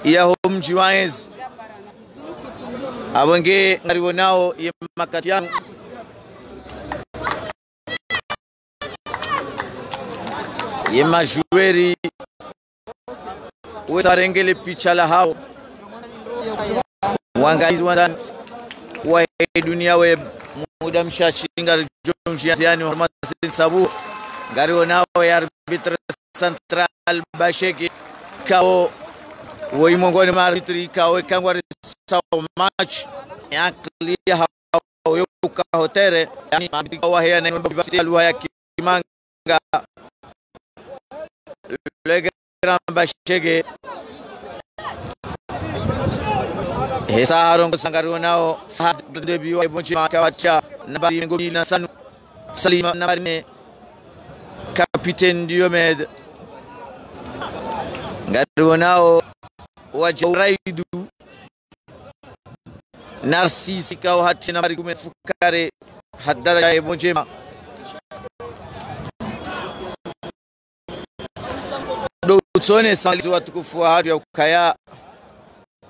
ya mji wa Enzi abonge ngariwo nao yemakati yanu yemajueri wesarengele picha la hao wangalizi wandan wa dunia web muda mshashinga jonjiani wa sabu ngariwo nao ya arbitre central Bashege kao woi mongoni arbitri kao kangwari saw match yaklia hao yoka hotere yani wa haya na university alwa ya Kimanga le grand Bashege hesa harongo sangariwo nao debut wa bonchi makawacha nambari ngobi na sanu Salima nambari capitaine Diomed ngariwo nao wajauraidu Narcisse kao hati nambari kumefukare hadara ya ebonjema do tsone sali watukufu wa hatu ya ukaya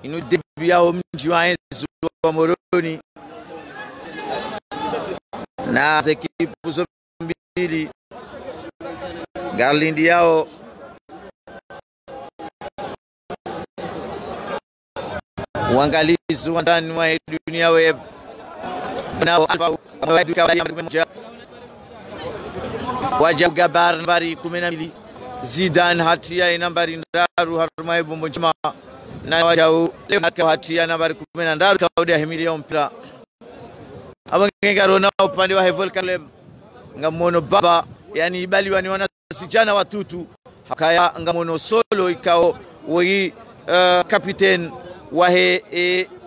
inu debu yao mji wa Enzi wa Moroni na zekipu zombili Garlindi yao wangalizi wandani wa dunia web nao waja gabar nambari 12 Zidane hatia nambari ndaru harumai bombojima na wajau leo hatia nambari 10 kaudia himilia mpira abangengaro nao upande wa Hevel Kaleb ngamono baba yani ibali wani wana sijana watutu hakaya ngamono solo ikao woi capitaine wahe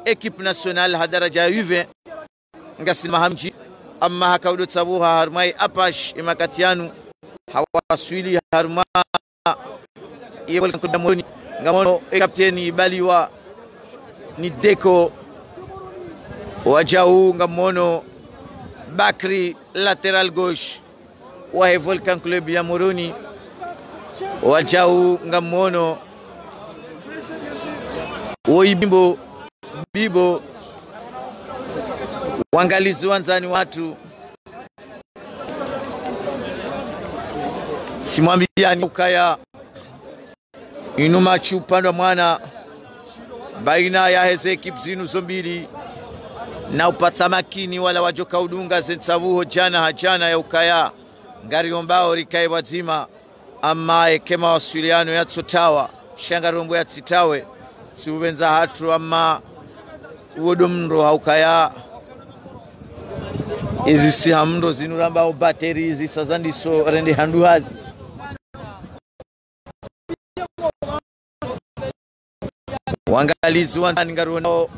equipe nationale hadaraja Juve ngasima hamji amma hakaudo sabuha harmai apash imakatianu hawaswili harma yebol kudamoni ngamono capitaine baliwa ni Deko wajau ngamono Bakri lateral gauche wa Volcan Club ya Moroni wajau ngamono Oibimbo Bibo wangalizi wanzani watu simwambiani ukaya inuma chupandwa mwana baina ya heze ekipu zinu zombili na upata makini wala wajoka udunga zensabuho jana ya ukaya ngari ombao rikai wazima ama ekema wasiliano ya tsotawa shangarombo ya tsitawe siubenza hatu ama uodomro haukaya izi si hamndo zinuramba bateri izi sazandi so rende handuhazi wangalizi wandani ngariwo nao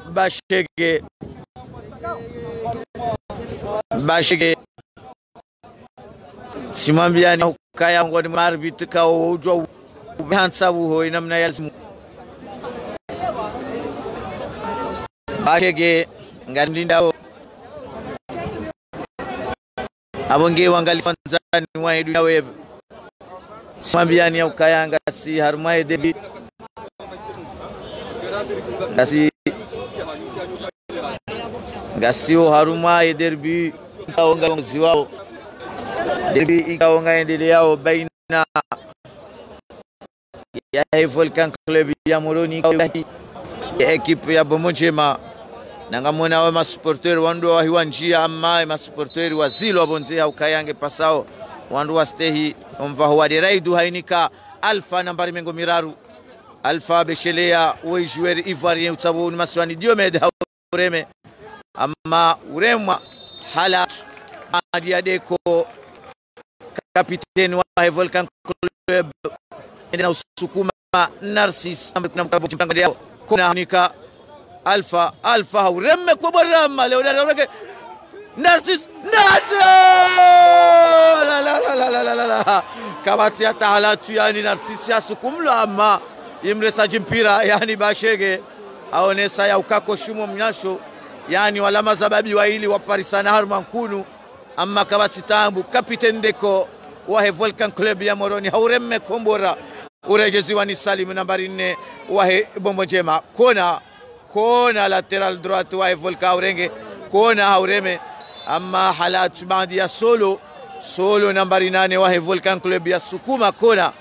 Bashege simambiani haukaya ngoni marbit kao ujwa uhansabu ho inamna yalzimu Bashege ngandindao abonge wangalizi wanzani wa dunia web simambiani haukaya ngasi harumai debi Gasio haruma derby ikaonga mziwao derby ikaonga endelea baina ya Volcan Club ya Moroni ya ekipu ya Bomojema nangamona wa supporter wandu wa hiwanjia ama supporter wa zilo abonze haukayange pasao wandu wa stehi omva wa deraidu hainika Alpha nambari mengo miraru Alpha beshelea wejueri ivoirien utabu maswani Diomed haureme ama uremwa hala Adia Deko capitaine wa Volcan Club na usukuma Narcisse kuna mtabo changanya kuna hanika Alpha haureme kwa barama leo Narcisse la kabati ya tahalatu yani Narcisse asukumla ama imresa jimpira yani Bashege aonesa ya ukako shumo mnyasho yani walama zababi waili wa Parisana harma nkunu amma kabati tambu capitaine Deko wa Volcan Club ya Moroni haureme kombora urejeziwa ni Salim nambari 4 wahe Bombo Njema. Kona lateral droite wahe Volka Urenge, kona haureme. Amma halat baadi ya solo nambari 8 wahe Volcan Club ya sukuma kona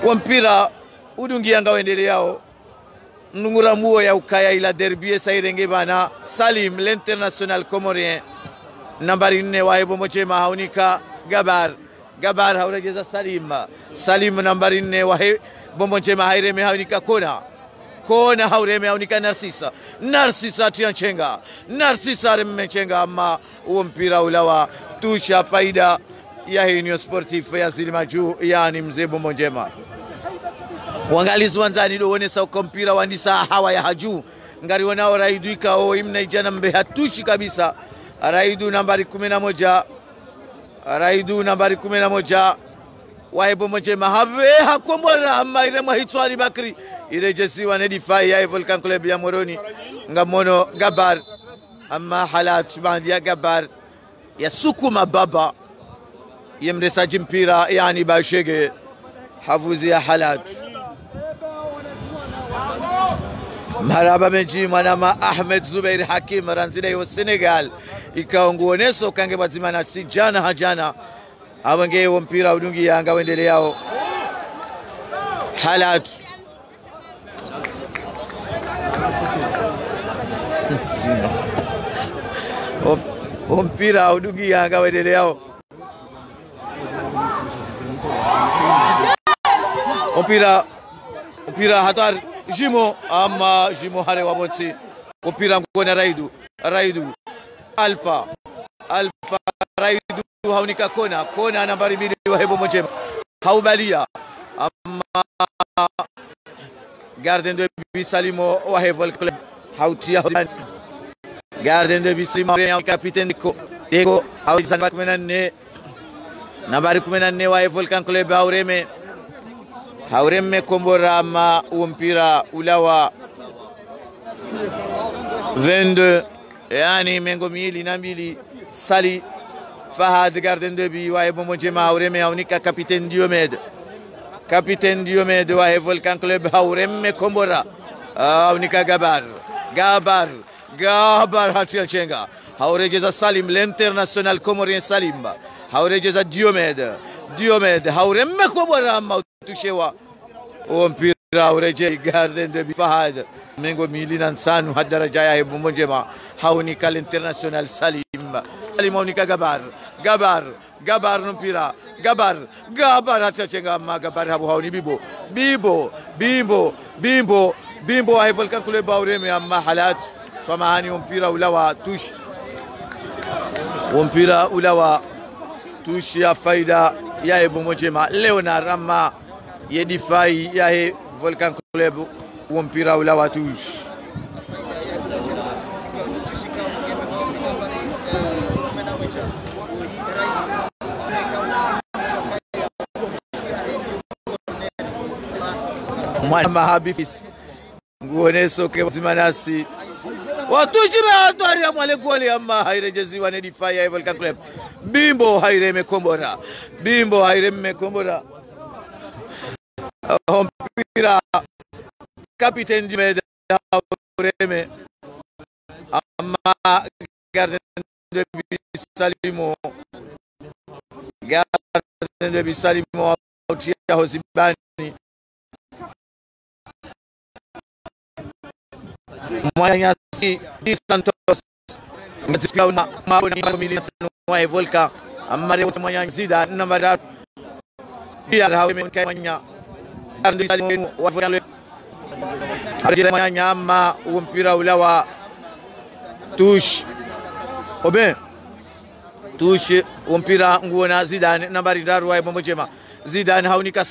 wa mpira udungia ngawendele yao nungura muo ya ukaya ila derby sairenge bana. Salim l'international comorien nambari 4 wahe Bombo Njema haunika Gabar haurejeza Salim nambari 4 wahe Bombo Njema haireme haunika kona haureme haunika Narsisa tianchenga Narsisa remechenga. Ama uo mpira ulawa tusha faida ya Union Sportif ya Zilimaju yani mzee Bombo Njema. Wangalizi wanzani doonesa uko mpira wandisa hawa ya haju ngari wanao Raidu ikao imna ijana mbe hatushi kabisa. Raidu nambari 11 wahe Bombo Njema habe hakombora. Ama ile mahitwari Bakri irejesiwa nedifai ya Volcan Club ya Moroni ngamono Gabar. Ama halat bandi ya Gabar ya sukuma baba yemresaji mpira yani bashege hafuzi ya halat. Maraba meji manama Ahmed Zubair Hakim ranzile yo Senegal ikaonguoneso kange bazimana si jana hajana awenge yo mpira udungi yanga wendele yao halat. Mpira udungi yanga wendele yao mpira hatar Jimo ama Jimo hare wabonsi mpira ngona Raidu Alpha Raidu haunika kona nambari 2 wa Bombo Njema haubalia. Ama Gardien de Bisalimo wa Volcan Club hautia Gardien de Bisalimo capitaine Deko hauza nambari 14 wa Volcan Club haureme kombora. Ma umpira ulawa 22 yani mengo miili na mbili Sali Fahad Gardien de Bi wa Bombo Njema haureme haunika capitaine Diomed wa Volcan Club haureme kombora haunika Gabar hatia chenga haurejeza Salim l'international comorien Salimba haurejeza Diomed haureme kombora. Ama tushewa mpira ureje Gardien de Bi Fahad mengo miili na nsanu hadaraja ya Bombo Njema haunika l'international Salim haunika Gabar mpira Gabar atachenga. Ama Gabar hauni Bimbo wa Volcan Club aureme. Ama halat samahani mpira ulawa tushi ya faida ya Bombo Njema Leonard. Ama yedifai ya Volcan Club mpira ulawa tushi mwana habifis nguoneso ke zimanasi watushime hatari ya mwale goli. Ama hairejeziwa nedifai ya Volcan Club. Bimbo haireme kombora mpira capitaine Diomed haureme. Ama Gardien de Bisalimo autia Hosibani Mwanyasi Di Santos ngatikia una milioni wa Volcan. Ama Mwanyasi Zidane nambari ya haureme kanya wa Volcan Mwanya. Ama mpira ulawa tush mpira nguona Zidane nambari 3 wa Bombo Njema. Zidane haunika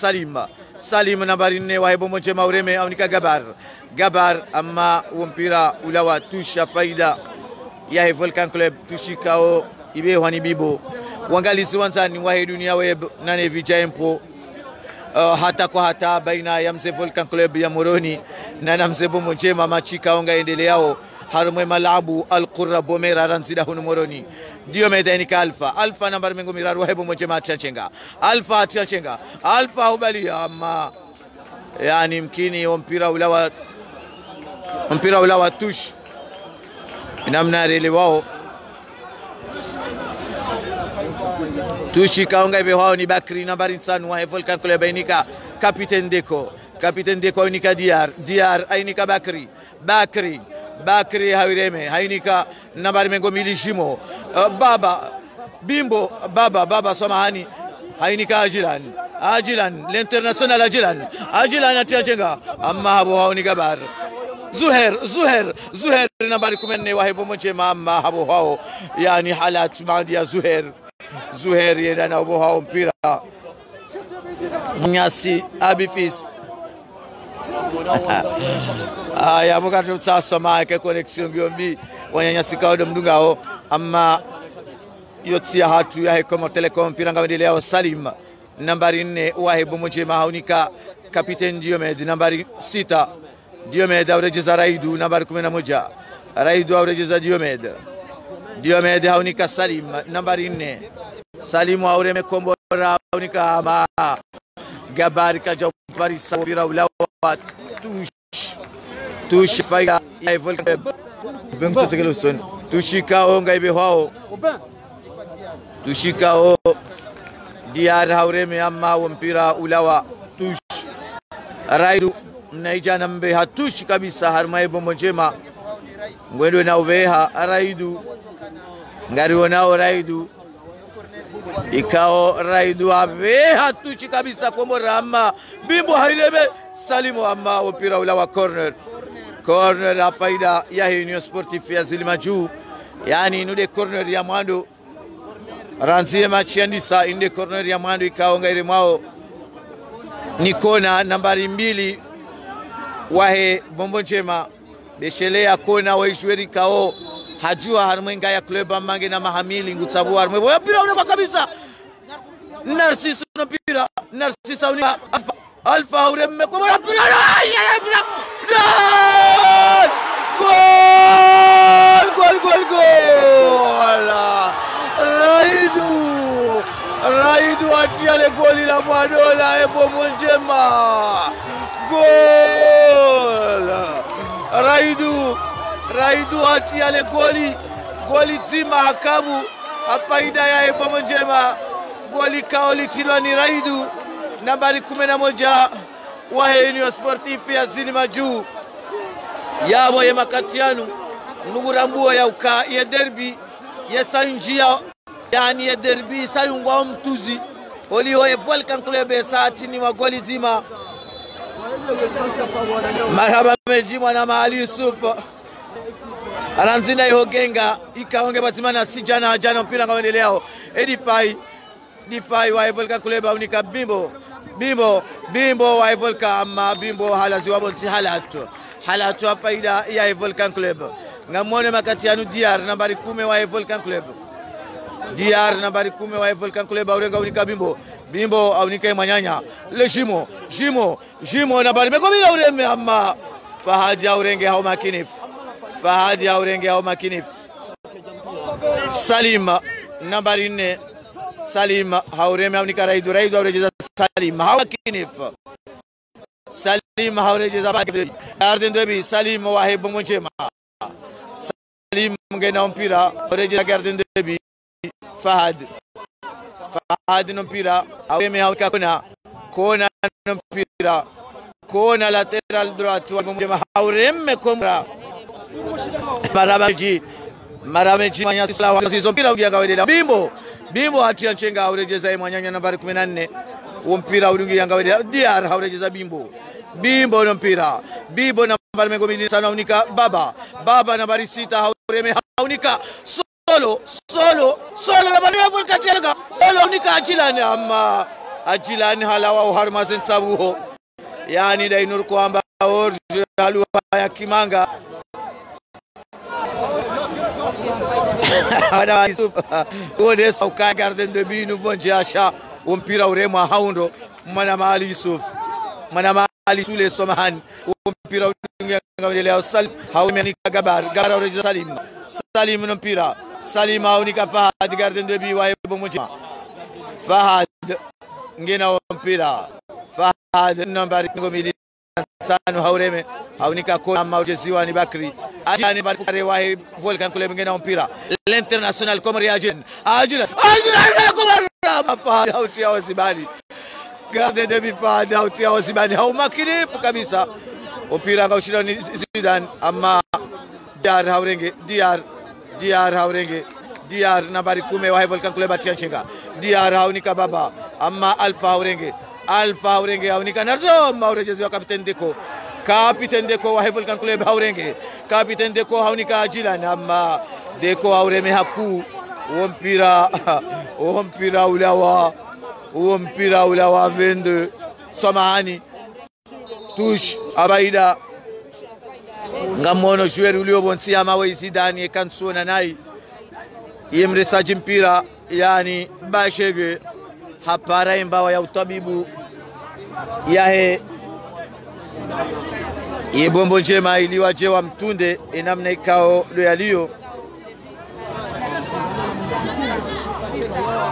Salim nambari 4 wa Bombo Njema ureme haunika Gabar. Ama mpira ulawa tusha faida ya Volcan Club tushikao ibe hani bibo wangalisi wanzani wa dunia web nane vijempo hata kwa hata baina ya mzee Volcan Club ya Moroni na mzee Bombo Njema machika onga endeleao. harmwe malabu alqurra bomera ranzida hunu moroni Diomede inika alfa nambari mengo miraru hebo moje machenga alfa tiachenga alfa ubali ama yani mkini mpira ulawa tush namna rele wao tushi kaonga ibe wao ni Bakri nambari 5 wa Volcan Club inika Capitaine Deko inika Diar ainika Bakri hawireme hainika nambari mengo milishimo baba bimbo baba samahani hainika ajilan l'international ajilan atiachenga amma habo haunika bar Zuher nambari 14 wa hebo moje mama habo hao yani halat maadi ya Zuher yenda na habo hao mpira Nyasi Abifis ya mukatu tsasoma ke connexion gyombi wanyanyasi kaodo mdungao amma yotsia hatu ya Hekoma Telecom piranga wendelea Salim nambari 4 wa hebo moje mahaunika Capitaine Diomede nambari 6 Diomede aurejeza Raidu nambari 11 Raidu aurejeza Diomede haunika Salim nambari 4 Salimu aureme kombora haunika ama Gabari kaja Parisa mpira ulawa tush faiga ya Volcan bengo tegeloson tushikao ngaibe hao tushikao Diar haureme amma mpira ulawa tush Raidu naija nambe hatush kabisa harmai bombo njema ngwendo na uveha Raidu ngariwo nao Raidu ikao Raidu abe hatuchi kabisa kombora amma bimbo hailebe Salimu amma mpira ulawa corner ya faida ya Union Sportif ya Zilimaju yani nude corner ya mwando ranzie machiandisa inde corner ya mwando ikao ngaire mwao Nikona nambari 2 wahe bombo njema beshelea kona waishweri kao hajua harmwenga ya club amange na mahamili ngutsabu harmwe mpira una kabisa Narcis mpira Narcis unika alfa uremme komora mpira gol Raidu atiale goli la Madola ebo monjema gol Raidu atiale goli zima hakamu hapaida ya ebo monjema goli kaoli tilo ni Raidu nambari 11 wa Union Sportif ya Zilimaju yabo ya makatianu nugurambuo ya uka ya derby ya sanjia yani ya derby sayungwa mtuzi oliho ya Volcan Club saati ni magoli zima marhaba mejimwa na Maali Yusuf aranzina ihogenga ikaonge batimana sijana jana mpira ngaendeleo Edify wa Volcan Club unika Bimbo wa Volcan amma Bimbo halazi wabonti halatu faida ya Volcan Club ngamone makatianu Diar nambari 10 wa Volcan Club nambari 10 wa Volcan Club aurenga unika Bimbo aunika Manyanya le Jimo nambari mekomila ureme amma Fahadi aurenge hao makinif Salim nambari 4 Salim haureme aunika Raidu aurejeza Salim hawakinif Salim haurejeza Bakri Garden Derby Salim wahebo monjema Salim ngena mpira aurejeza Garden Derby Fahad mpira aureme hauka kona mpira kona lateral droit wa monjema haureme komra Marameji manyasi sawa hizo mpira ugianga wedela Bimbo atia chenga aurejeza Mwanyanya nambari 14 mpira ugianga wedela Diar haurejeza Bimbo no mpira nambari mengo mili sana unika Baba nambari 6 haureme haunika solo nambari ya Volcan Club solo unika Ajilan halawa harmazen sabuho yani dainur kwamba orje haluwa ya Kimanga Ana Yusuf ode sauka Garden Derby nouveau njasha mpira urema haundo Maali Yusuf Sule Somahani mpira ngaendelea Salim haumenika Gabar urejeza Salim no mpira Salim haunika Fahad gardien de but wa Bomojema Fahad ngena mpira Fahad nambari ngomili Sanu haureme haunika kona maujeziwa ni Bakri ajani barifukare wa Volcan Club ngena mpira l'international Komari ajin Komari Fahad hautia Osibani gardien de but Fahad hautia Osibani haumakinifu kabisa mpira ngaushira ni Zidane ama Diar haurenge Diar haurenge Diar nambari 10 wa Volcan Club atianchenga Diar haunika baba ama Alpha haurenge haunika nazo maurejezi wa Capitaine Deco wa Volcan Club haurenge Capitaine Deco haunika Ajilan ama Deco haureme haku mpira ulawa 22 Somahani touche abaida ngamono joueur ulio bonsi ama we Zidane ekansona nai yemresaji mpira yani Bashege hapara imbawa ya utabibu yahe Bombo Njema iliwajewa Mtunde enamna ikao lo yalio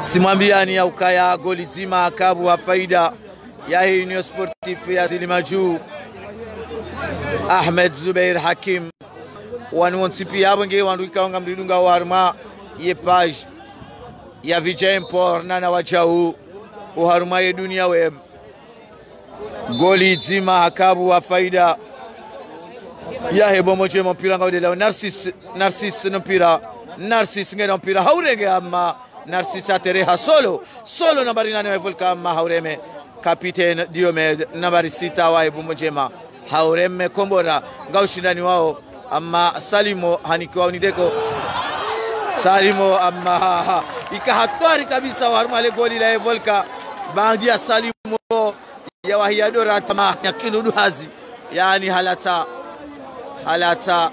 simwambiani ya ukaya goli zima akabu wa faida yahe Union Sportif ya Zilimaju Ahmed Zubair Hakim wanwonsipi yabonge wanduika nga mdilunga wa harma ye page ya Vijayempor nana wachau uharma ye dunia web goli zima akabu wa faida yahe Bombo Njema mpira ngaudela Narcis mpira Narcis ngena mpira haurenge ama Narcis atereha solo nambari 8 wa Volcan ama haureme Capitaine Diomed nambari 6 wa Bombo Njema haureme kombora ngaushindani wao ama Salimo hanikiwa unideko Salimo ama ikahatwari kabisa warmale goli la Volcan bandia Salimo ya wahiadora tama yakinudu hazi yani halata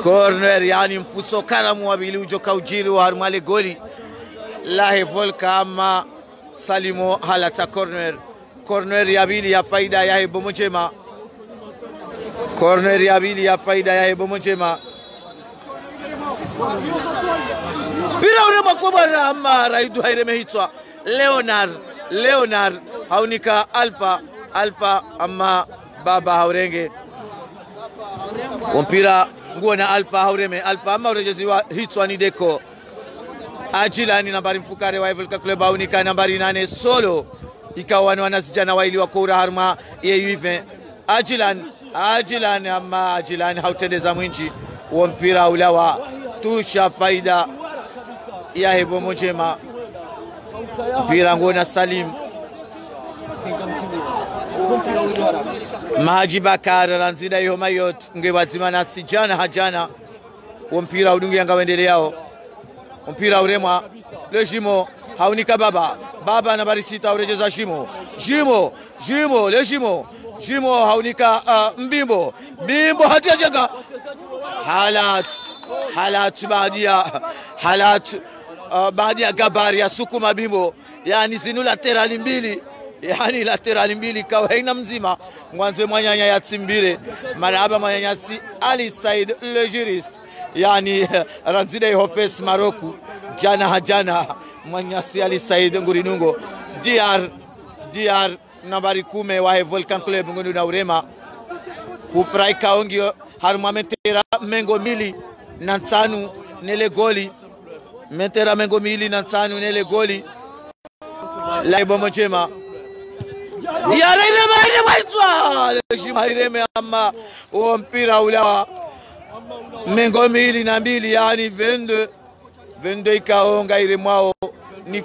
corner yani mfuso karamu wabili ujoka ujiri wa harmale goli la Volcan ama Salimo halata corner ya bili ya faida ya Bombo Njema corner ya bili ya faida ya Bombo Njema bila urema kubara ama raidu haireme hitwa Leonard haunika Alpha ama baba haurenge mpira nguo na Alpha haureme Alpha ama urejeziwa hitwa ni Deco Ajilani nambari mfukare wa Volcan Club haunika nambari 8 solo ikawa ni wanasijana waili wakura harma ye Ajilan ama Ajilan hautendeza mwinji mpira ulawa tusha faida ya Bombo Njema mpira ngona Salim Mahaji Bakar ranzida yo mayot ngewazimana sijana hajana mpira udungi yangaendele yao mpira uremwa le Jimo haunika baba nambari 6 urejeza Jimo haunika Mbimbo hatiajenga halat badia Gabari ya sukuma Bimbo yani zinu laterali mbili kawa haina mzima mwanzo mwanyanya ya Tsimbire maraba mwanyanya si Ali Said le juriste yani ranzida Hofes Maroku jana mwanyanya si Ali Said Ngurinungo Diar nambari 10 wa Volcan Club ngundu na urema kufrai kaongio haruma metera mengo mili na nsanu nele goli metera mengo mili na nsanu nele goli la Bombo Njema Diar ireme waitwa ireme ama mpira ulawa mengo mili na mbili yani 22 ikaonga iremwao ni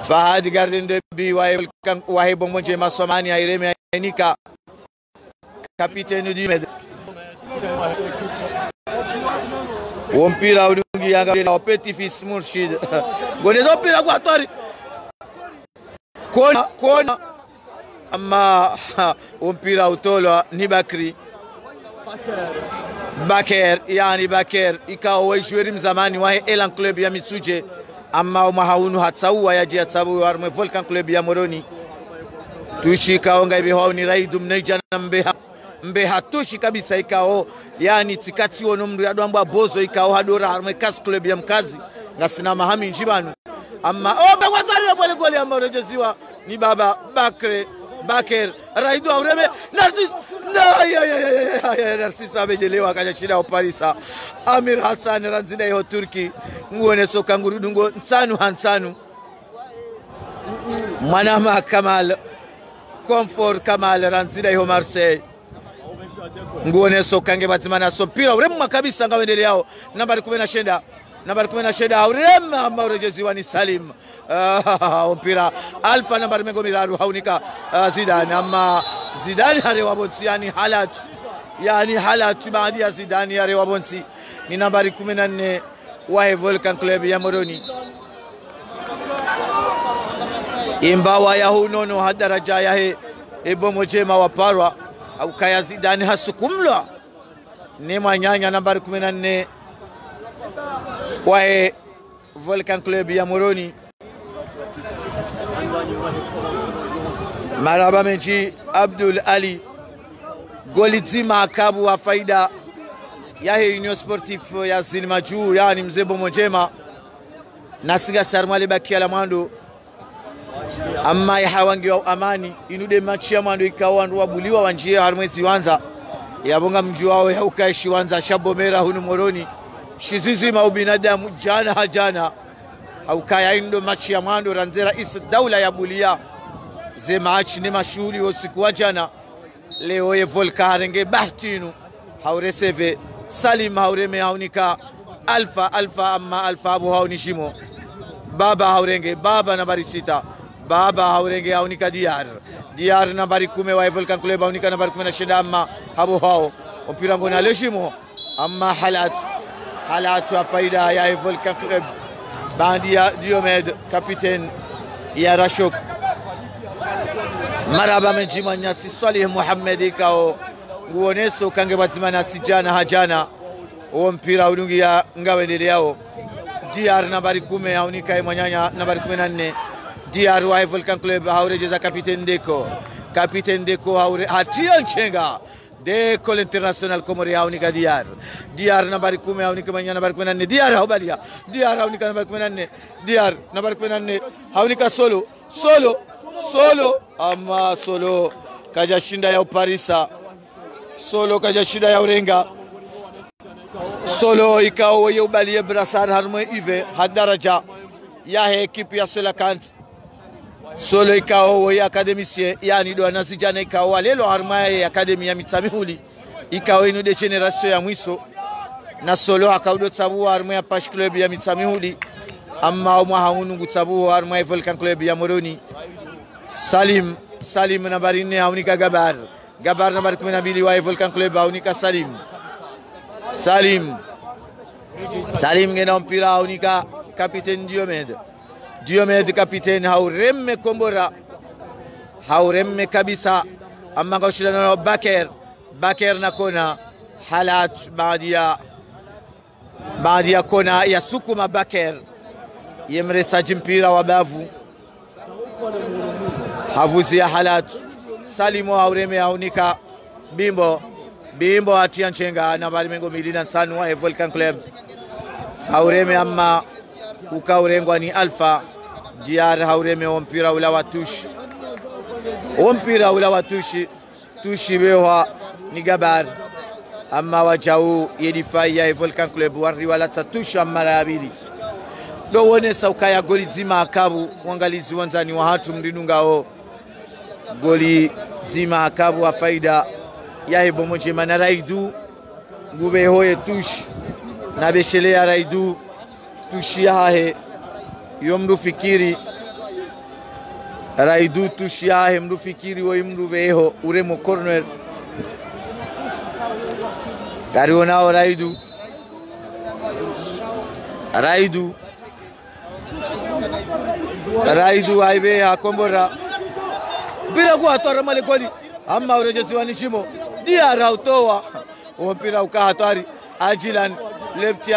Fahad gardien de but wa Bombo Njema Somani ireme ainika Capitaine Diomed mpira udungi yanga wa Petit Fils Murshid golezo mpira kwa tori kona ama mpira utolwa ni Baker ikawa wajueri mzamani wa Elan Club ya Mitsuje ama mahaunu hatsaua yaji yatsabu wa Volcan Club ya Moroni tushi ikao ngaibe hao ni Raidu mnaija na mbeha tushi kabisa ikao yani tikati wono mndu yadwamba bozo ikao hadora harme kas club ya mkazi ngasina mahami njibanu amma bagwatari pole goli amma rejeziwa ni baba Baker Raidu aureme Narcis Narcis amejelewa kaja shida uparisa Amir Hassan ranzina yo Turki nguone soka ngurudungo nsanu hansanu Manama Kamal Comfort Kamal ranzina yo Marseille nguone soka ngebatimana so mpira uremma kabisa ngawendele yao nambari 10 aurema amma rejeziwa ni Salim mpira Alfa nambari mengo miraru haunika Zidane amma Zidane harewa bonsi yani halatu baadi ya Zidane harewa bonsi ni nambari 14 wa Volcan Club ya Moroni imbawa ya hunono hadaraja ya he ebomo jema waparwa au kaya Zidane hasukumlwa ni mwanyanya nambari 14 wa Volcan Club ya Moroni Maraba menchi Abdul Ali golizima akabu wa faida ya Union Sportif ya Zilmaju yani mzebo mojema nasiga sarmale bakia la mwando amma ya hawangi wa amani inude machi ya mwando ikawandu wabuliwa wanjia harmwezi wanza ya bonga mjuwao ya ukaishi wanza shabomera hunu Moroni shizizi maubinadamu jana hajana haukaya indo machi ya mwando ranzera isi daula ya bulia ze match ni mashuhuri usiku wa jana leo ye Volca harenge bahtinu haureseve Salim haureme haunika Alfa amma Alfa abu haunishimo baba haurenge baba nambari 6 baba haurenge haunika Diar nambari 10 wa Volcan Club haunika nambari 16 amma habu hao mpira ngona leshimo amma halatu wa faida ya Volcan Club bandia Diomed capitaine ya Rashok Maraba menjima nyasi Salih Muhammad ikao nguoneso kange batimana sijana hajana mpira udungia ngawendele yao Diar nambari 10 haunika imanyanya nambari 14 Diar wa Volcan Club haurejeza Capitaine Deko haure hatia nchenga Deko l'international Komori haunika Diar nambari 10 haunika imanyanya nambari 14 Diar haubalia Diar haunika nambari 14 Diar nambari 14 haunika Solo ama Solo kaja shinda ya uparisa Solo kaja shinda ya urenga Solo ikao ye ubaliye Brassard harmwe ive hadaraja ya ekipi ya Selakant Solo ikao ye akademisie yani do anasijana ikao walelo harmwe ya akademi ya Mitsamihuli ikao inu de generation ya mwiso na Solo akaudo tsabu harmwe ya Pash Club ya Mitsamihuli amma umwa haunungu tsabu harmwe ya Volcan Club ya Moroni Salim nambari 4 haunika Gabar nambari 12 wa Volcan Club haunika Salim ngena mpira haunika Capitaine Diomed capitaine hauremme kombora hauremme kabisa amma ngaushirana na Baker na kona halat baadia kona ya sukuma Baker yemresa mpira wa bavu havuzi ya halatu Salimo haureme haunika Bimbo atia nchenga nambari mengo 25 wa Volcan Club haureme amma ukaurengwa ni Alfa Diar haureme mpira ula watushi tushi bewa ni Gabar amma wajau yedifai ya Volcan Club wari wala tatushi amma la abili do wone saukaya goli zima akabu wangalizi wanzani wa hatu mdinungao goli zima akabu wa faida ya ebomo jema na Raidu ngube hoye tush na beshele ya Raidu tushi yahe yomru fikiri Raidu tushi yahe mru fikiri wo imru beho uremo corner gariona Raidu aibe akombora bila kuatoa mali goli amma urejeziwa nishimo Diar autoa mpira ukahatari Ajilan left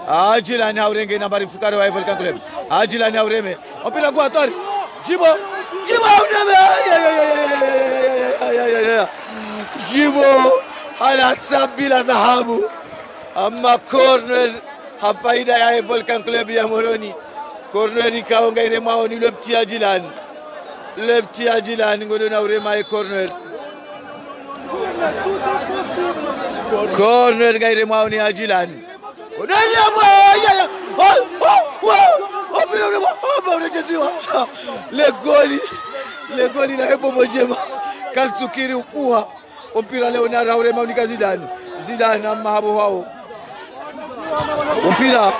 Ajilan aurenge nambari fukari wa Volcan Club Ajilan aureme mpira kwa hatari. Jibo Jibo halatsa bila dhahabu, ama corner hafaida ya Volcan Club ya Moroni. Corner ikaonga ile mao ni lefti ya Jilan ngodo na urema e corner gaire mao ni Jilan odani amo ya le goli na hebo mojema kalsukiri ufuha mpira leo na urema ni Zidane ama habo wao mpira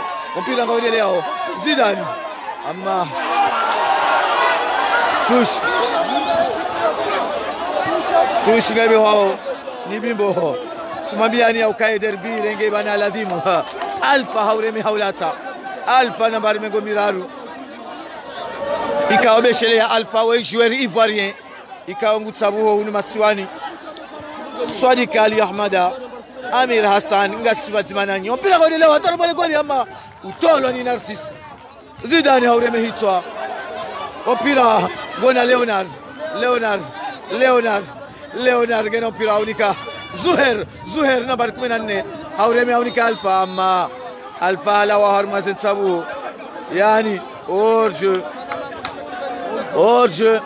ngao leo Zidane ama tush ngabe wao ni bimbo simambiani au kai derbi renge bana ladimu alfa hauremi haulata alfa nambari mengo miraru ikaobeshelea alfa we joueur ivoirien ikaongutsa buho unu masiwani Swadik Ali Ahmada Amir Hassan ngasiba mananyi mpira kwa leo hatari bale goli ama utolo ni Narcisse Zidane hauremi hitwa mpira gona Leonard gena mpira unika Zuher nambari 14 hauremi unika alfa ama alfa la wa harma zensabu yani orje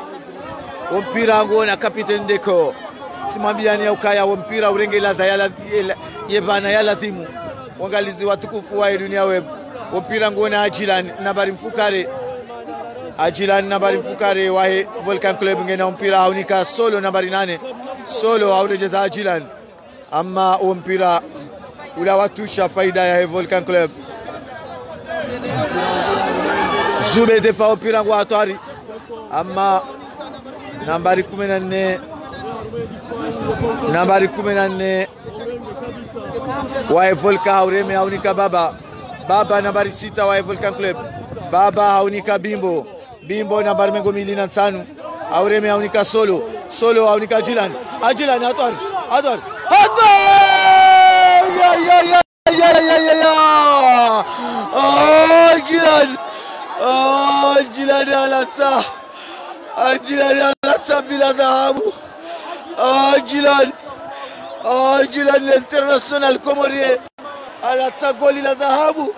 mpira ngona capitaine Deko simambiani ukaya mpira urenge ladha yebana ya lathimu wangalizi watukufu wa dunia web mpira ngona Ajilan nambari mfukare wa Volcan Club ngena mpira haunika solo nambari 8 solo haurejeza Ajilan ama mpira ula watusha faida ya Volcan Club Zube defa mpira kwa hatari ama nambari 14 wa Volcan haureme haunika baba nambari 6 wa Volcan Club baba haunika Bimbo nambari mengo 25 haureme haunika solo haunika Ajilan hatari Ajilan alatsa bila dhahabu Ajilan international Comorie alatsa goli la dhahabu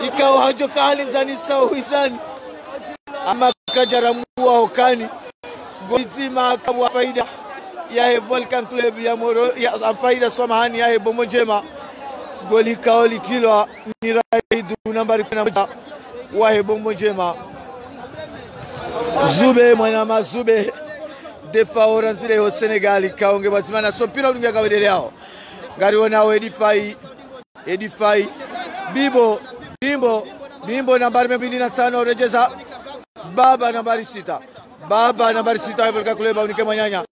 ikawa hajoka halinzani sawisani ama kajaramua hokani goli zima kwa faida ya Volcan Club ya Moro ya faida somahani ya Bomojema goli kaoli tilwa ni Raidu nambari 11 wa Bomojema Zube defa oranzile ho Senegal kaonge batimana so pira unga kawedele yao ngari wona edify Bimbo nambari 25 rejeza baba nambari 6 Volcan Club unike manyanya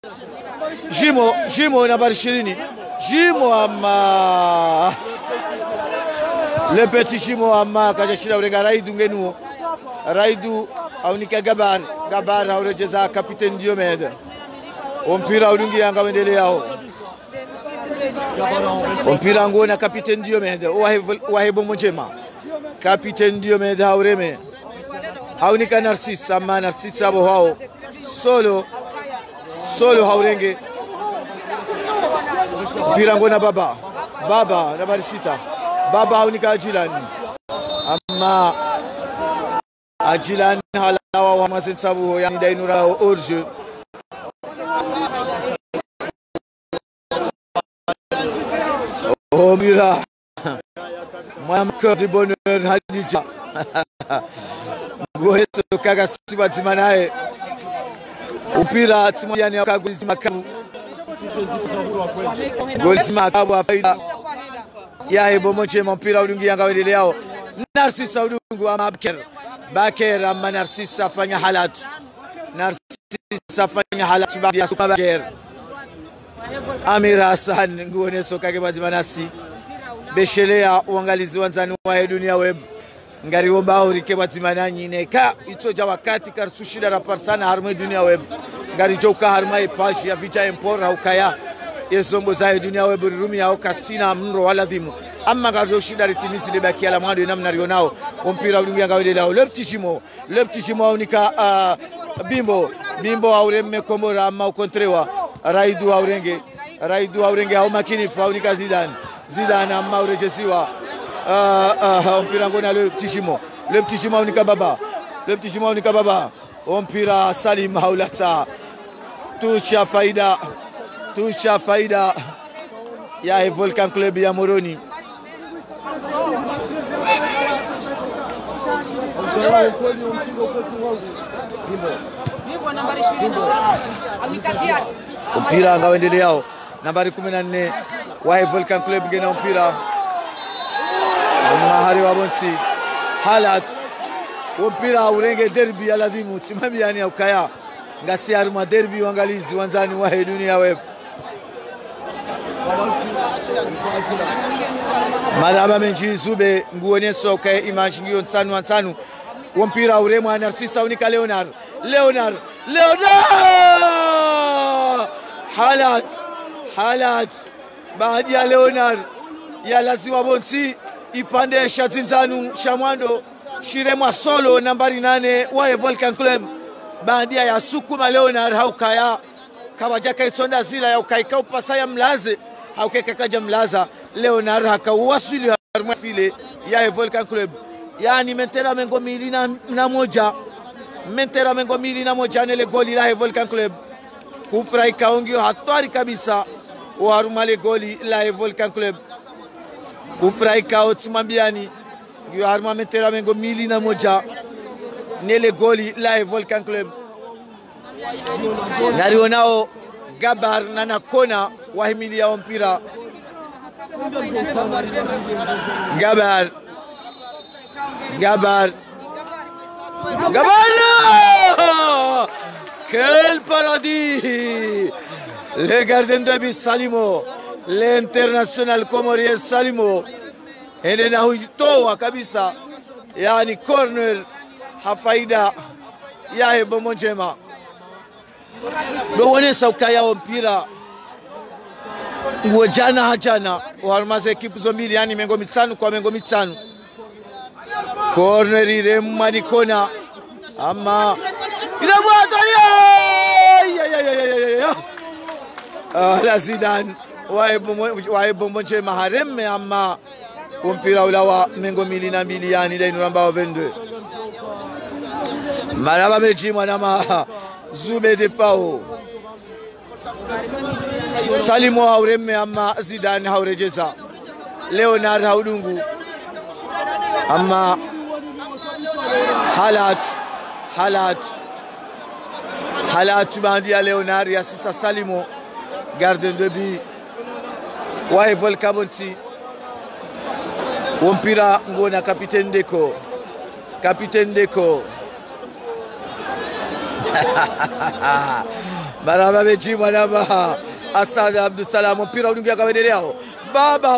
Jimo nambari 20 Jimo ama le petit Jimo ama kajashira urega Raidu aunika Gabar aurejeza capitaine Diomede mpira ulungi yanga wendele yao mpira ngona capitaine Diomede wa Bomojema capitaine Diomede haureme haunika Narcisse ama Narcisse abo hao solo haurenge mpira ngona baba nambari 6 baba haunika Ajilan ama Ajilan halawa wa masensabu yani dainura orje mira mwam cœur de bonheur Hadija goheso kaga siba timanae upira timu yani akaguli makabu goli makabu afaida ya Bomojema mpira ulungi yanga wedele yao Narcisse ulungu ama Baker ama Narcisse afanya halatu baada ya Baker Amir Hassan nguone soka ke bazimanasi beshelea uangalizi wanzani wa dunia web ngari womba urike bazimananyi neka itoja wakati karsushida na parsana harme dunia web ngari joka harma page ya vija empora ukaya yesombo za dunia web rumi ya okasina mro wala dhimu amma gardo shida ritimisi le bakia la mwando namna rionao mpira udungia ngawede lao le petit chimo unika bimbo aureme komora amma ukontrewa raidu aurenge au makini faunika Zidane amma urejesiwa mpira ngona le petit chimo unika baba mpira Salim haulata tusha faida ya Volcan Club ya Moroni. Mpira ngawendeleao nambari 14 wa Volcan Club gena mpira mahari wa bonsi halat mpira urenge derby ya lazimu simami yani ukaya ngasi arma derby wangalizi wanzani wa dunia web maraba menji zube nguone soka image ngiyo nsanu mpira uremwa Narcissa unika Leonard halat baada ya Leonard ya laziwa bonsi ipande shazinzanu shamwando shiremwa solo nambari 8 wa Volcan Club baada ya sukuma Leonard haukaya kawajaka isonda zila ya ukaika upasa ya mlaze haukeka kaja mlaza Leonard hakawasili harma file ya Volcan Club yani mentera mengo mili na moja nele goli la Volcan Club kufrai kaongio hatari kabisa waruma le goli la Volcan Club kufrai kao tsimambiani ngiyo harma mentera mengo mili na moja nele goli la Volcan Club ngarionao Gabar na nakona wahimili ya mpira Gabar quel paradis le gardien de but Salimo l'international comorien Salimo enena huitoa kabisa yani corner hafaida ya Bombo Njema Bewanesa ukaya mpira uwajana hajana warmaze ekipu zombili yani mengo mitano kwa mengo mitano corner ile manikona ama ila mwatoria la Zidane wa Bombo Njema hareme ama mpira ulawa mengo milina miliani ile nuramba 22 maraba meji mwanama Zube de Pau Salimo haureme ama Zidane haurejeza Leonard haudungu ama halat bandi ya Leonard ya sisa Salimo gardien de but wa Volcan Bonsi mpira ngona capitaine Deco maraba beji manaba Asad Abdussalam mpira unungia kawedeleo baba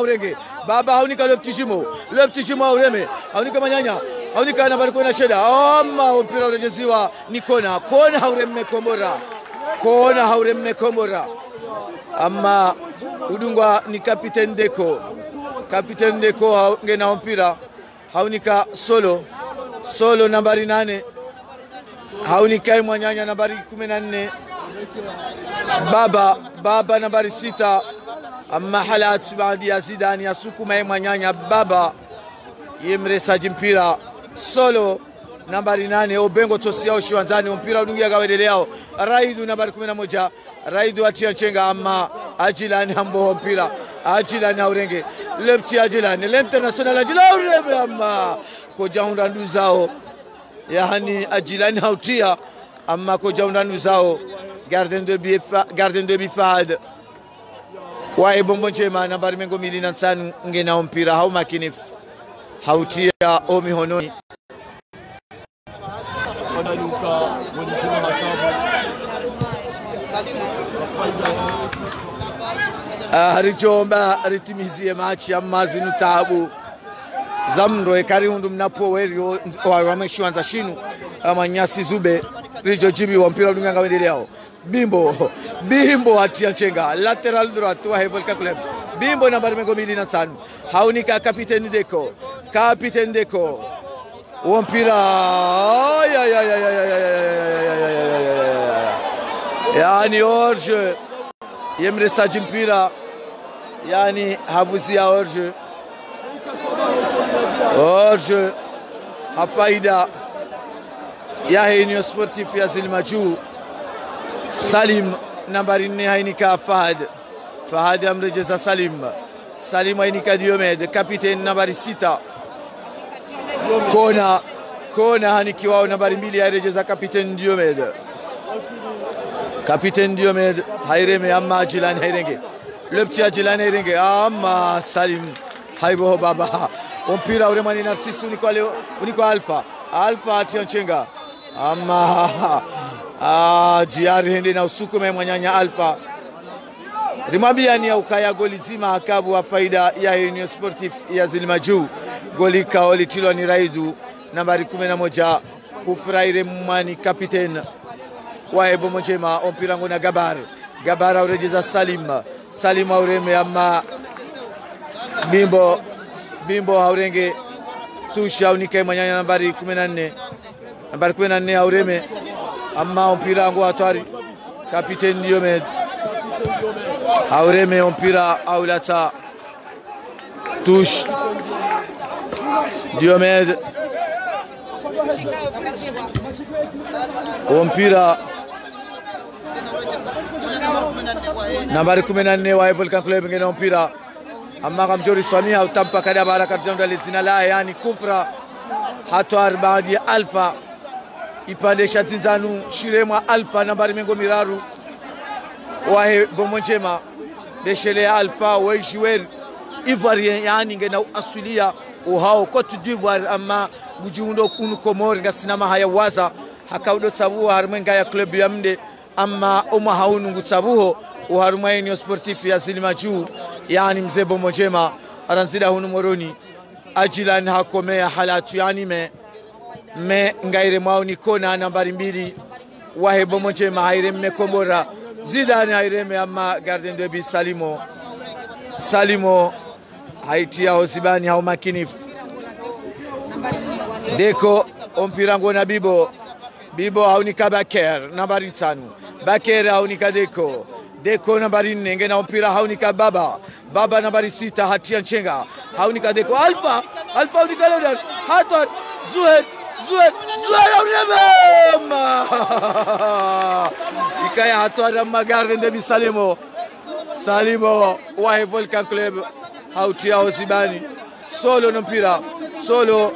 haunika le petit chimo ureme haunika manyanya haunika nambari 10 sheda ama mpira urejeziwa ni kona haureme komora ama udungwa ni capitaine Deco ngena mpira haunika solo nambari 8 haunika mwanyanya nambari 14 baba nambari 6 amma halat baadi ya Zidane ya sukuma mwanyanya baba yemresa mpira solo nambari 8 obengo tosio shiwanzani mpira udungia kawedeleo Raidu nambari 11 Raidu atia chenga ama Ajilani hambo mpira Ajilani aurenge lepti Ajilani l'international Ajilani ama koja undandu zao yani Ajilani hautia amma koja undandu zao gardien de but Fahad wa Bombo Njema nambari mengo milina nsanu ngena mpira hau makini hautia omi hononi Harijomba ritimizie machi ya mazi nutabu zamro ekari hundu mnapo werio warameshi wanza shinu ama Nyasi Zube rijo jibi wa mpira udunga wendeleo Bimbo atia chenga lateral droit wa Volcan Club Bimbo nambari 25 haunika kapiteni Deko mpira yani orje yemresaji mpira yani havuzia orje hafaida ya Union Sportif ya Zilmaju. Salim nambari 4 hainika Fahad amrejeza Salim hainika Diomed kapiteni nambari 6 kona hanikiwao nambari 2 hairejeza kapiteni Diomed haireme amma Ajilan hairenge lepti Ajilan hairenge amma Salim haibo baba mpira uremani Narciso uniko Alfa atianchenga amma jiari hende na usukume mwanyanya Alfa rimambiani ya ukaya goli zima akabu wa faida ya Union Sportif ya Zilmaju. Goli kaoli tilo ni Raidu nambari 11 kufuraire mwani kapiteni wa Ebo Mojema. Mpira ngona Gabar urejeza Salim aureme ama Bimbo haurenge tusha unike mwanyanya nambari 14 aureme ama mpira ngo atwari kapiteni Diomed aureme mpira aulata tush Diomed mpira nambari 14 wa Volcan Club ngena mpira amma kamjori Swamia utampa kada baraka tunda litina la yani kufra hatwar baadi ya Alfa ipande shatinzanu shirema Alfa nambari mengo miraru wahe Bomonjema beshele Alfa wa joueur ivoirien yani ngena asulia uhao Cote d'Ivoire amma gujiundo kunu Komori ngasinama haya waza hakaudo tabuho harmenga ya club ya mde amma oma haunu ngutabuho uharuma Union Sportif ya Zilmaju yani mzee Bomonjema aranzida hunu moroni Ajilan hakomea halatu yani me ngaire mauni kona nambari 2 wahe Bomonjema haire mekomora Zidane haireme ama Gardien de But Salimo haitia Osibani hau makinif Deko mpira ngona Bibo haunika Baker nambari 5 Baker haunika Deko nambari 4 ngena mpira haunika Baba nambari 6 hatia Nchenga haunika Deko Alfa haunika Lodan Hatwar Zuher ikaya Hatwar amma Gardien de But Salimo wahe Volcan Club hautia Osibani solo mpira solo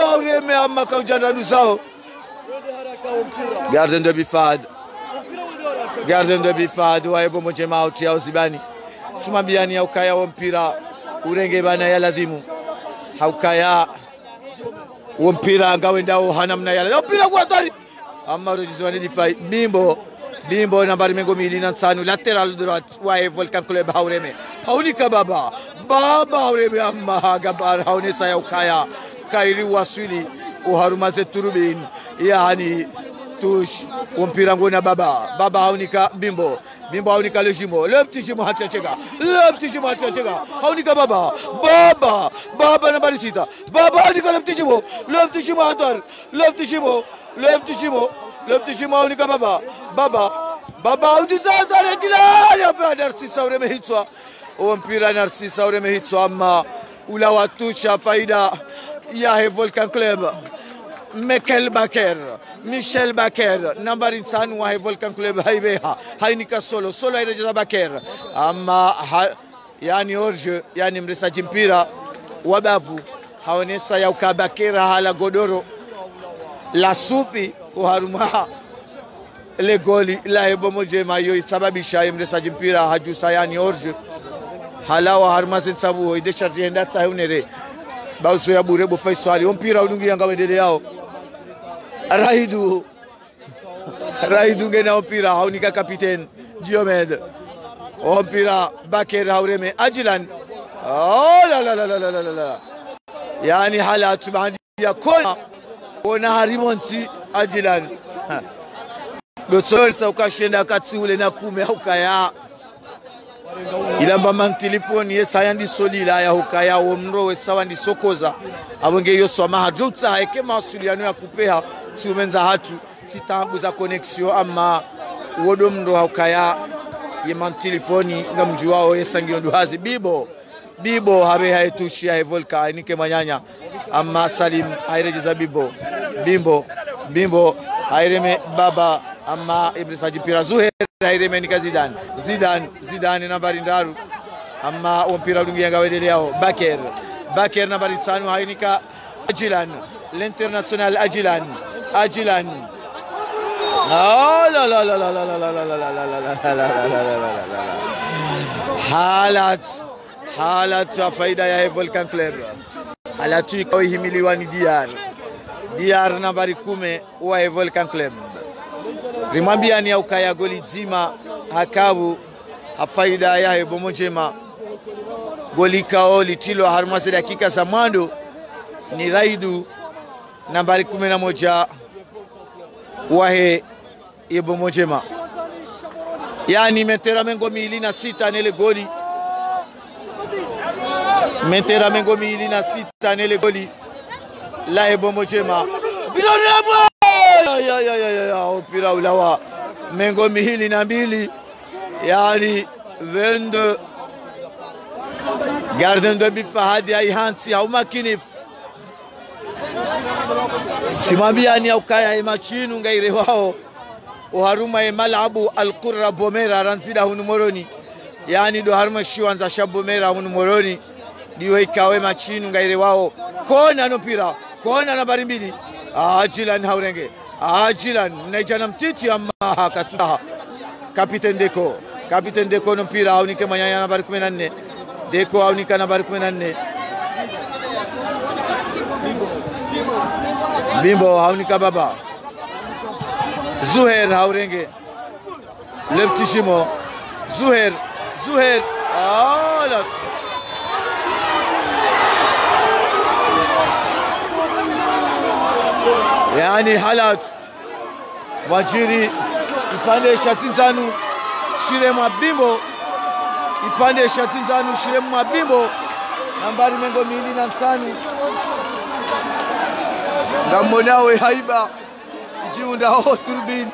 aureme amma kaujana nusao Gardien de But Fahad wahe Bomonjema hautia Osibani simambiani ya ukaya wa mpira urenge bana ya lazimu haukaya mpira ngawendao hanamna yala mpira kwa tari amma rojizwani difai Bimbo nambari 25 lateral droite wa Volcan Club haureme haunika baba haureme amma Gabar haunesa ya ukaya kairi waswili uharumaze turubin yani tush mpira ngona baba haunika Bimbo haunika Lejimo le petit Jimo hatia chega haunika baba nambari 6 haunika le petit Jimo Hatwar le petit Jimo haunika baba haudiza tare jilani hapa Narciso aureme hitswa mpira Narciso aureme hitswa amma ula watusha faida ya Volcan Club Michel Baker nambari 5 wa Volcan Club haibeha hainika solo hairejeza Baker amma yani orje yani mresaji mpira wabavu haonesa ya ukabakera hala godoro la sufi uharuma le goli la Ebo Mojema yo isababisha mresaji mpira hajusa yani orje halawa harmazen sabu idesha jenda tsayunere bauso ya burebo Faisali mpira unungia ngawendele yao Raidu ngena mpira haunika kapiteni Diomed mpira Baker haureme Ajilan la yani halatu bandia kona harimonti Ajilan dotso ukashenda kati ule na kume ukaya ilamba man telefoni yesayandi solila ya hukaya omro sawandi sokoza abonge yoso mahadrutsa haike masuliano ya kupeha si umenza hatu sitambu za connection ama wodomro hukaya ye man telefoni ngamji wao yesangi onduhazi bibo habe haitushi ya volka inike manyanya amma Salim hairejeza bimbo haireme baba amma Ibn Sajipira Zuher haireme nika Zidane nambari ndaru amma ompira udungi yanga wedele yao Baker nambari 5 hainika Ajilan l'international Ajilan halat faida ya Volcan Club halatu iko himiliwa ni DR nambari 10 wa Volcan Club rimwambia ni ukaya goli zima hakabu hafaida ya bomojema goli kao litilo harmase dakika za mwando ni Raidu nambari 11 wahe ibomojema yani metera mengo 206 nele goli metera mengo 206 nele goli la ibomojema bilonemo ya opira ulawa mengo 202 yani 22 gardien de but Fahadi Aihansi au makinif simambia ni ukaya imachinu ngaire wao uharuma malabu alqurra bomera ranzida hunumoroni yani do haruma shiwanza shabomera hunumoroni diyo ikawe machinu ngaire wao kona nopira kona nambari 2 Ajilan haurenge Ajilan mnaijana mtiti amma hakatuha Kapiten Deko nopira aunike manyanya nambari 14 Deko aunika nambari 14 Bimbo haunika baba Zuher haurenge Leptishimo Zuher alat yani halat wajiri ipande shatinzanu shirema Bimbo ipande shatinzanu shirema Bimbo nambari mengo 205 ngamonawe haiba jiunda ho turbin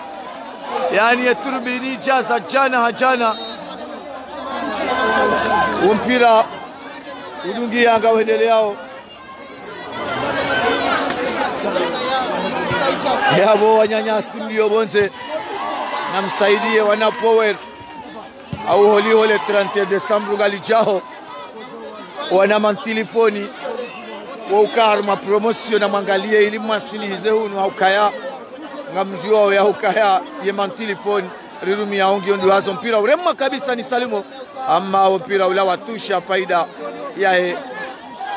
yani turbini jaza jana umpira udungi yanga wedele yao yabo wanyanyasi mlio bonze na msaidie wana power au holi 31 Desemba galijao wana mantelefoni wa ukarma promotion na mangalie ili mwasilize hunu ukaya ngamjua ya ukaya ye mantelefoni rirumi yaongi ndio hazo mpira uremma kabisa ni Salimo ama mpira ula watusha faida ya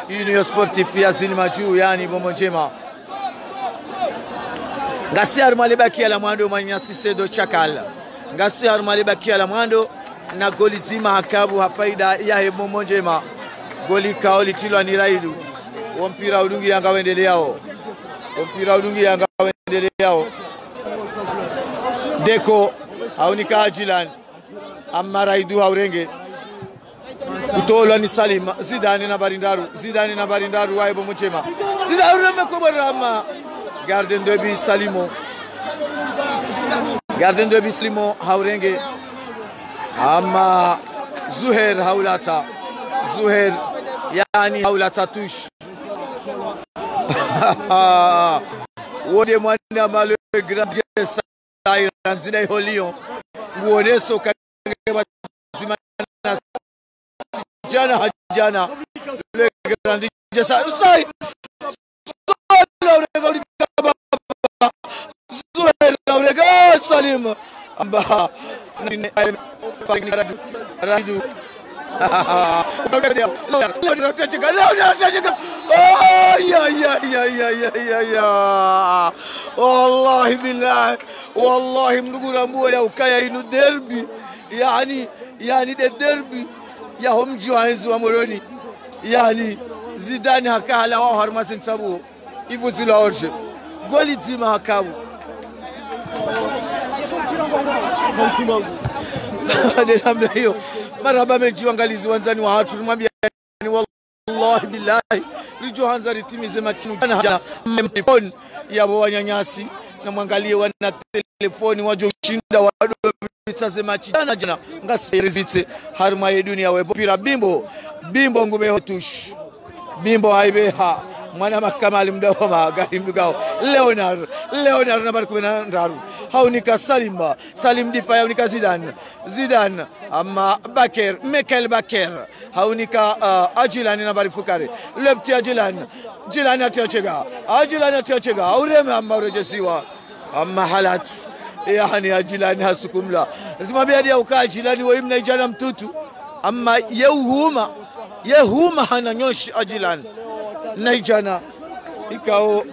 Union Sportif ya Zilma juu yani bomojema ngasi armalibaki ala mwando manyasi sedo chakala ngasi armalibaki ala mwando na goli zima hakabu hafaida ya bomojema goli kaoli tilwa ni Raidu mpira udungi yanga wendeleao Deko haunika Ajilan amma Raidu haurenge utolwa ni Salim Zidane nambari ndaru wa bomojema Zidane namekobora ama gardien de but Salimo haurenge ama Zuher haulata yani haulata tush wode mwana malo grande ranzina holion nguoneso kangeba jana le grande jesa usai Zuher Salim amba Raidu والله بالله والله منقول أمويا وكاينو ديربي يعني ده ديربي يا هم جوانز وامروني يعني زيدان هكا على وهر ما سنسبوه يفوزوا أورج قولي زيما هكاو هذا نعمله marhaba meji wangalizi wanzani wa hatu mwambia ni wallahi billahi rijo hanza ritimize machinu jana telefoni ya wanyanyasi na mwangalie wana telefoni wajo ushinda wado bitaze machina jana ngasirizitse haruma ya dunia webo pira bimbo ngume hotush bimbo haibeha mwana makamali mdawama gari mdugao Leonard nambari 13 haunika Salim Difa haunika Zidane amma Michael Baker haunika Ajilani nambari fukare lepti Ajilani atiochega aureme amma urejesiwa amma halatu yani Ajilani hasukumla lazima biadi uka Ajilani wa imna ijana mtutu amma yehuma hananyoshi Ajilani naijana ikao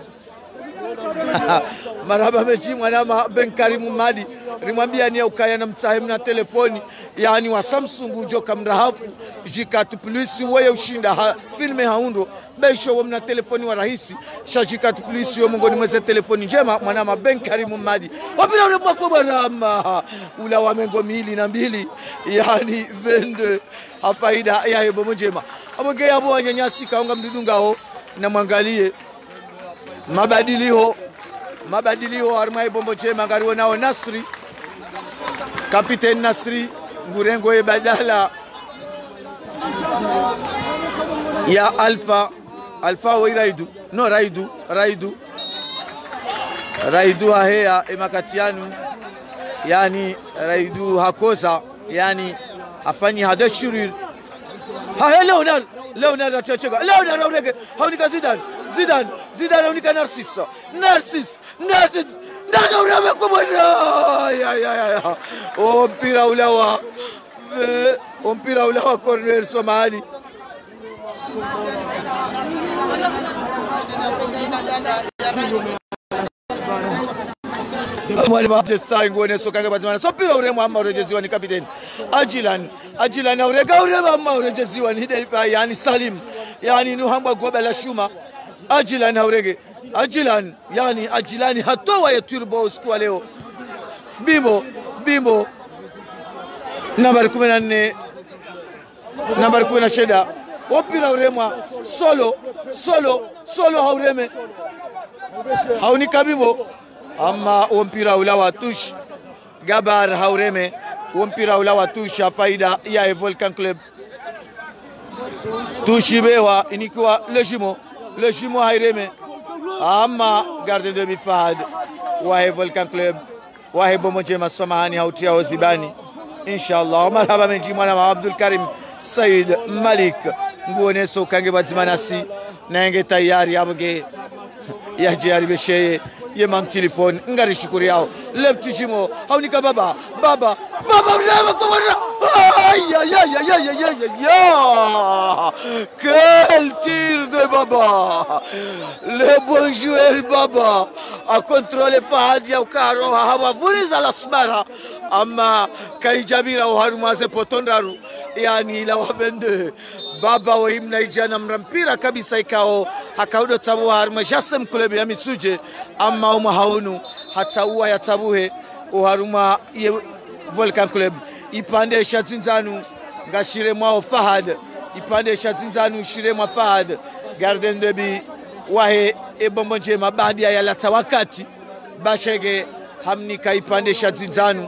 marhaba mechi mwana Ben Karim Madi rimwambia ni ukaya na mtsahimu na telefoni yani wa Samsung ujoka mrahafu J4 Plus wewe ushinda filme haundo besho mna telefoni wa rahisi J4 Plus yo mungoni mweze telefoni njema mwana Ben Karim Madi wapila ule mwako barama ula wa mengo 2 yani vende hafaida ya hebo njema aboge yabo wanyanyasi kaonga mdudungao na mwangalie mabadilio armai bombo chema ngariwo nao Nasri Kapiteni Nasri ngurengo ye badala ya Alfa wa Raidu haya emakatianu yani Raidu hakosa yani hafanyi hadashuri Leonard atachega Leonard aurege haunika Zidane haunika Narcis urame kubona ya mpira ulawa corner Somali mwali mabje ngone soka bazimana sopira uremo amma urejeziwa ni kapiteni Ajilani urega urema amma urejeziwa ni Delfa yani Salim yani nuhamba gobela shuma Ajilani urege Ajilani hatowa ya turbo usiku wa leo Bimbo nambari 14 nambari 16 opira uremwa solo haureme haunika Bimbo amma mpira ulawa tush Gabar haureme mpira ulawa tusha faida ya Volcan Club tushibewa inikiwa lejimo haireme amma Gardien de Bifad wa Volcan Club wa bomoje masomahani hautia ozibani inshallah marhaba menji mwana Abdul Karim Said Malik nguone so kange bazimanasi nange tayari abuge yaje alibesheye yemam telefone ngari shukuri yao leptishimo haunika baba urema komara ya quel tir de baba le bon joueur baba a contrôler Fahad ya ukaro hawa vuriza la smara ama kaijabira uharumaze potondaru yani la wabende baba wa imna ijana mrampira kabisa ikao hakaudo tabu harma Jasem Club ya Mitsuje amma umahaunu hataua ya tabuhe uharuma ye Volcan Club ipande shatinzanu ngashire mwao Fahad ipande shatinzanu shire mwa Fahad Gardien de Bi wahe ebombo njema badia ya lata wakati bashege hamnika ipande shatinzanu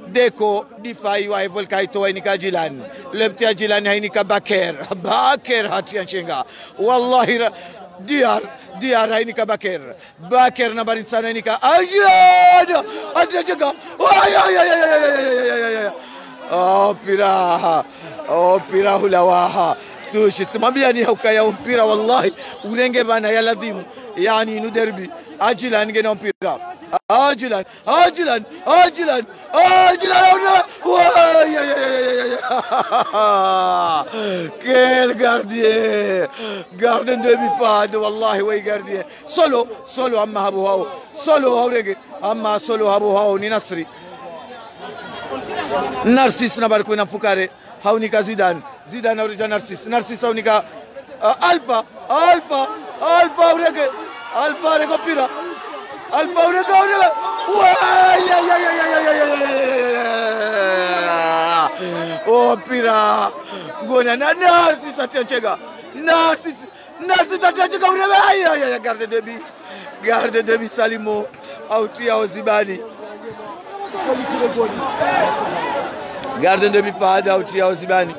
Deko Difai wa Volcan itoa inika Ajilani lepti Ajilani hainika Baker hati chenga wallahi Diar hainika Baker nambari 5 hainika Ajilani atachega pira hulawaha tushi tsimambia ni hukaya mpira wallahi urenge bana ya ladhimu yani nu derby Ajilani ngena mpira Ajilani quel gardien de Bifad wallahi way gardien solo amma habu hao solo haurege amma solo habu hao ni Narcis nambari 10 fukare haunika Zidane aurija Narcis haunika Alfa urege Alfa rego pira Alfa urega pira ngona na Narcis atachega Narcis atachega urebe garde debi Salimo autia Ozibani garde debi Fahad autia Ozibani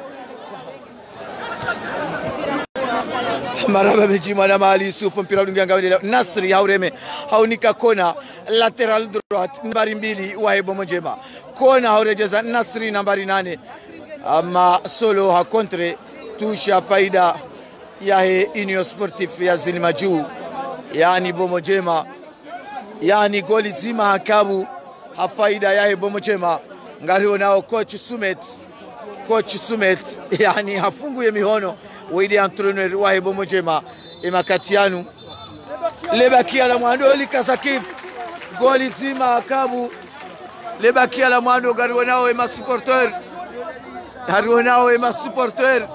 maraba meji mwana mali Yusuf mpira udunganga Nasri haureme haunika kona lateral droite nambari 2 wa Bomo Njema kona haurejeza Nasri nambari 8 ama solo ha contre tusha faida ya Union Sportif ya Zilimajuu yani Bomo Njema yani goli zima hakabu ha faida ya Bomo Njema ngari nao coach Sumet yani hafungu mihono widi entraîneur wa Bomo Njema emakatianu lebakia la mwando likasakif goli zima akabu lebakia la mwando garwanao ema supporter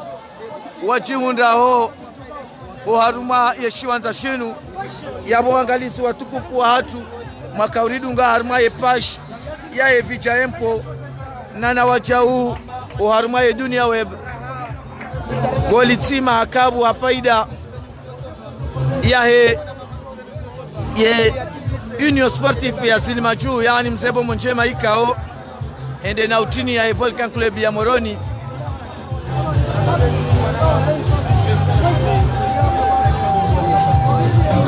wajihunda ho haruma yeshiwanza shinu yabo angalisi watukufu wa hatu makauridunga haruma yepash ya evija empo nana wajau haruma ye dunia web goli tima akabu wa faida ya Union Sportif ya Zilimajuu yani mzee Bomo Njema ikao ende na utini ya Volcan Club ya Moroni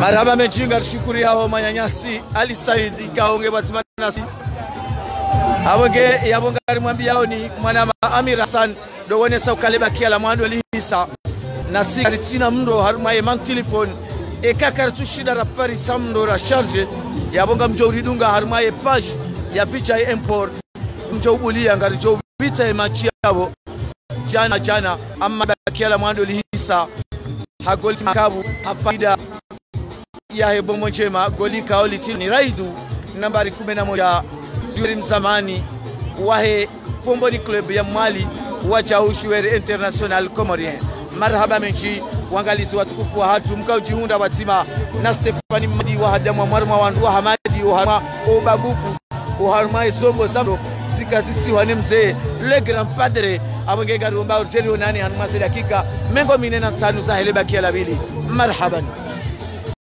marhaba mejinga shukuri hao manyanyasi Ali Said ikaonge batmanasi awege yabonga mwambia hao ni mwana Amir Hassan dowone saukaleba kiala mwando lisa nasi karitina mndo haruma man telefone ekakartu shida rapari samndo ra charge yabonga mjouridunga haruma page ya ficha import mjoubulia ngari jo vita machi yabo jana amma kiala mwando lisa hagoli makabu hafaida ya Bomo Njema goli kaoli tini raidu nambari 11 Durim Zamani wahe Fomboni Club ya Mali wajaushwere international comorien marhaba menchi wangalizi watukufu wa hatu mkaujihunda watima na Stefani Madi wa hadamu wa marma wandu wa Hamadi uharma obabufu uharma isombo sambo sikasisi wanemze le grand padre abongega rumba urjeli onani hanuma dakika mengo minena tanu za heleba kia labili marhaban